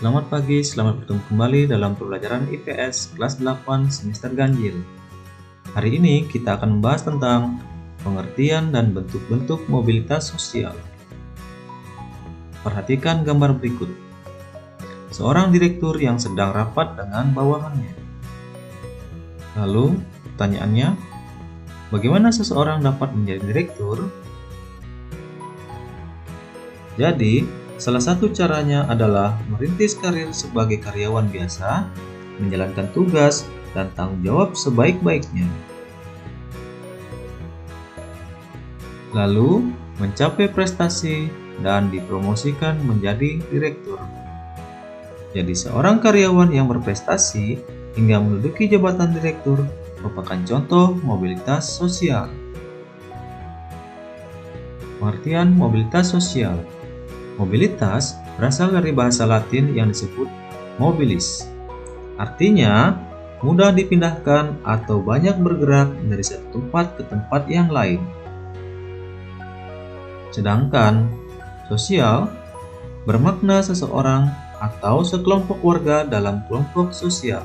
Selamat pagi, selamat bertemu kembali dalam pembelajaran IPS kelas 8 semester ganjil. Hari ini kita akan membahas tentang pengertian dan bentuk-bentuk mobilitas sosial. Perhatikan gambar berikut. Seorang direktur yang sedang rapat dengan bawahannya. Lalu, pertanyaannya, bagaimana seseorang dapat menjadi direktur? Jadi, salah satu caranya adalah merintis karir sebagai karyawan biasa, menjalankan tugas dan tanggung jawab sebaik-baiknya. Lalu, mencapai prestasi dan dipromosikan menjadi direktur. Jadi, seorang karyawan yang berprestasi hingga menduduki jabatan direktur merupakan contoh mobilitas sosial. Pengertian mobilitas sosial. Mobilitas berasal dari bahasa Latin yang disebut mobilis. Artinya, mudah dipindahkan atau banyak bergerak dari satu tempat ke tempat yang lain. Sedangkan sosial bermakna seseorang atau sekelompok warga dalam kelompok sosial.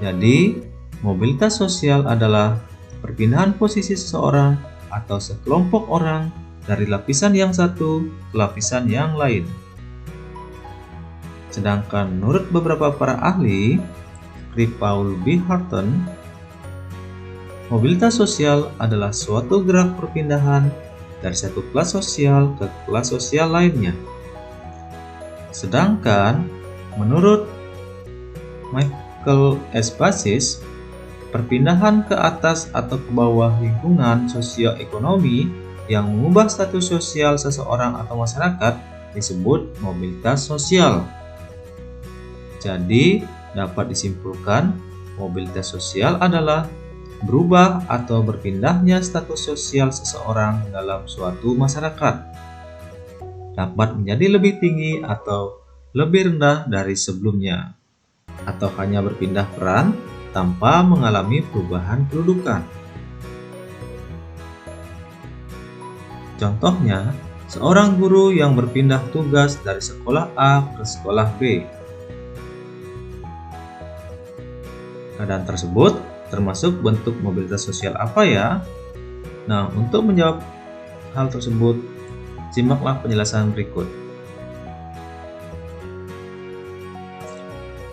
Jadi, mobilitas sosial adalah perpindahan posisi seseorang atau sekelompok orang dari lapisan yang satu ke lapisan yang lain. Sedangkan menurut beberapa para ahli, seperti Paul B. Hutton, mobilitas sosial adalah suatu gerak perpindahan dari satu kelas sosial ke kelas sosial lainnya. Sedangkan menurut Michael S. Basis, perpindahan ke atas atau ke bawah lingkungan sosioekonomi yang mengubah status sosial seseorang atau masyarakat disebut mobilitas sosial. Jadi, dapat disimpulkan mobilitas sosial adalah berubah atau berpindahnya status sosial seseorang dalam suatu masyarakat. Dapat menjadi lebih tinggi atau lebih rendah dari sebelumnya, atau hanya berpindah peran tanpa mengalami perubahan kedudukan. Contohnya, seorang guru yang berpindah tugas dari sekolah A ke sekolah B. Keadaan tersebut termasuk bentuk mobilitas sosial apa ya? Nah, untuk menjawab hal tersebut, simaklah penjelasan berikut.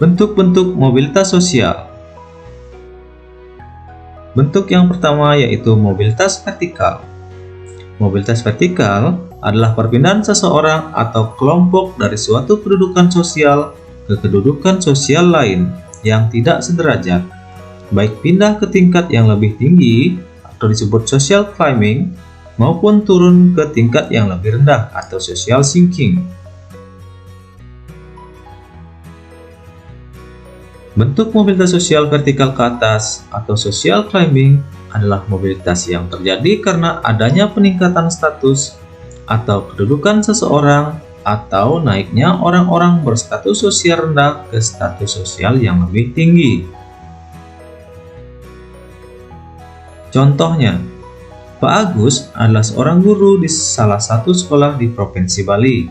Bentuk-bentuk mobilitas sosial. Bentuk yang pertama yaitu mobilitas vertikal. Mobilitas vertikal adalah perpindahan seseorang atau kelompok dari suatu kedudukan sosial ke kedudukan sosial lain yang tidak sederajat, baik pindah ke tingkat yang lebih tinggi atau disebut social climbing, maupun turun ke tingkat yang lebih rendah atau social sinking. Bentuk mobilitas sosial vertikal ke atas atau social climbing adalah mobilitas yang terjadi karena adanya peningkatan status atau kedudukan seseorang atau naiknya orang-orang berstatus sosial rendah ke status sosial yang lebih tinggi. Contohnya, Pak Agus adalah seorang guru di salah satu sekolah di Provinsi Bali.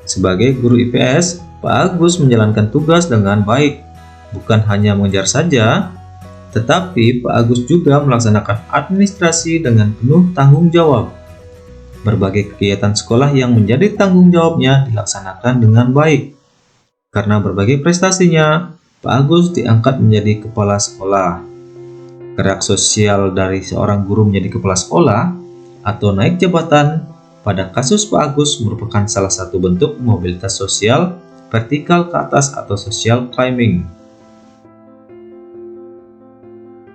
Sebagai guru IPS, Pak Agus menjalankan tugas dengan baik, bukan hanya mengajar saja, tetapi Pak Agus juga melaksanakan administrasi dengan penuh tanggung jawab. Berbagai kegiatan sekolah yang menjadi tanggung jawabnya dilaksanakan dengan baik. Karena berbagai prestasinya, Pak Agus diangkat menjadi kepala sekolah. Gerak sosial dari seorang guru menjadi kepala sekolah atau naik jabatan pada kasus Pak Agus merupakan salah satu bentuk mobilitas sosial vertikal ke atas atau social climbing.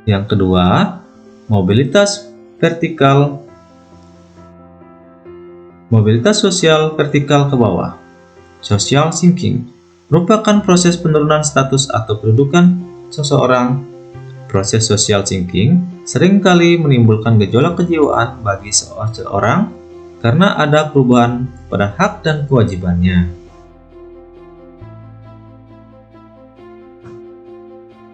Yang kedua, mobilitas vertikal. Mobilitas sosial vertikal ke bawah, social sinking, merupakan proses penurunan status atau kedudukan seseorang. Proses social sinking seringkali menimbulkan gejolak kejiwaan bagi seseorang karena ada perubahan pada hak dan kewajibannya.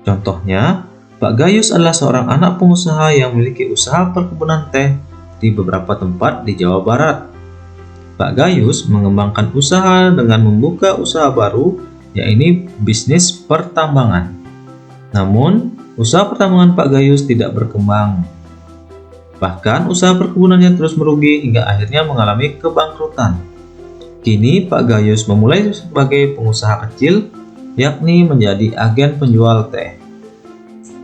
Contohnya, Pak Gayus adalah seorang anak pengusaha yang memiliki usaha perkebunan teh di beberapa tempat di Jawa Barat. Pak Gayus mengembangkan usaha dengan membuka usaha baru, yaitu bisnis pertambangan. Namun, usaha pertambangan Pak Gayus tidak berkembang. Bahkan, usaha perkebunannya terus merugi hingga akhirnya mengalami kebangkrutan. Kini, Pak Gayus memulai sebagai pengusaha kecil, yakni menjadi agen penjual teh.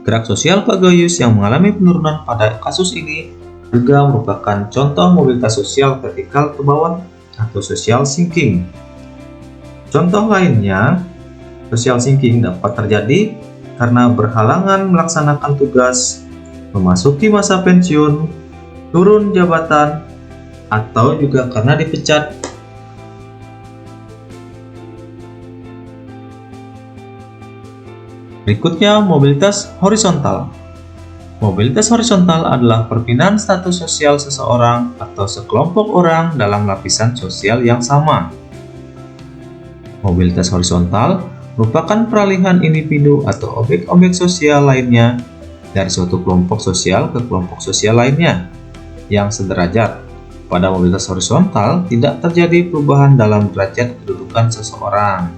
Gerak sosial Pak Gayus yang mengalami penurunan pada kasus ini juga merupakan contoh mobilitas sosial vertikal ke bawah atau social sinking. Contoh lainnya, social sinking dapat terjadi karena berhalangan melaksanakan tugas, memasuki masa pensiun, turun jabatan, atau juga karena dipecat. Berikutnya, mobilitas horizontal. Mobilitas horizontal adalah perpindahan status sosial seseorang atau sekelompok orang dalam lapisan sosial yang sama. Mobilitas horizontal merupakan peralihan individu atau objek-objek sosial lainnya dari suatu kelompok sosial ke kelompok sosial lainnya yang sederajat. Pada mobilitas horizontal tidak terjadi perubahan dalam derajat kedudukan seseorang.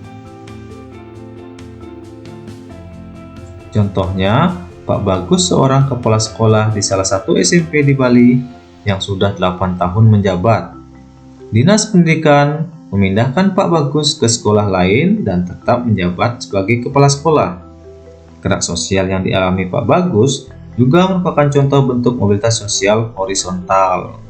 Contohnya, Pak Bagus seorang kepala sekolah di salah satu SMP di Bali yang sudah 8 tahun menjabat. Dinas Pendidikan memindahkan Pak Bagus ke sekolah lain dan tetap menjabat sebagai kepala sekolah. Gerak sosial yang dialami Pak Bagus juga merupakan contoh bentuk mobilitas sosial horizontal.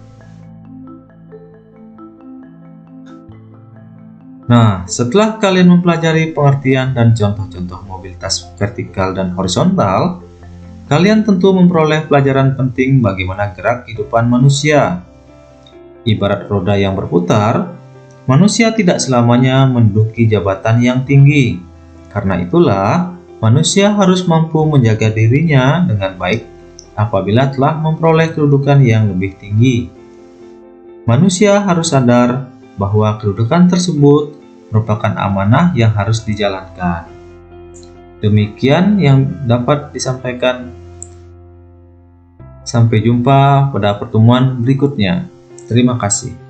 Nah, setelah kalian mempelajari pengertian dan contoh-contoh mobilitas vertikal dan horizontal, kalian tentu memperoleh pelajaran penting bagaimana gerak kehidupan manusia. Ibarat roda yang berputar, manusia tidak selamanya menduduki jabatan yang tinggi. Karena itulah, manusia harus mampu menjaga dirinya dengan baik apabila telah memperoleh kedudukan yang lebih tinggi. Manusia harus sadar bahwa kedudukan tersebut merupakan amanah yang harus dijalankan. Demikian yang dapat disampaikan. Sampai jumpa pada pertemuan berikutnya. Terima kasih.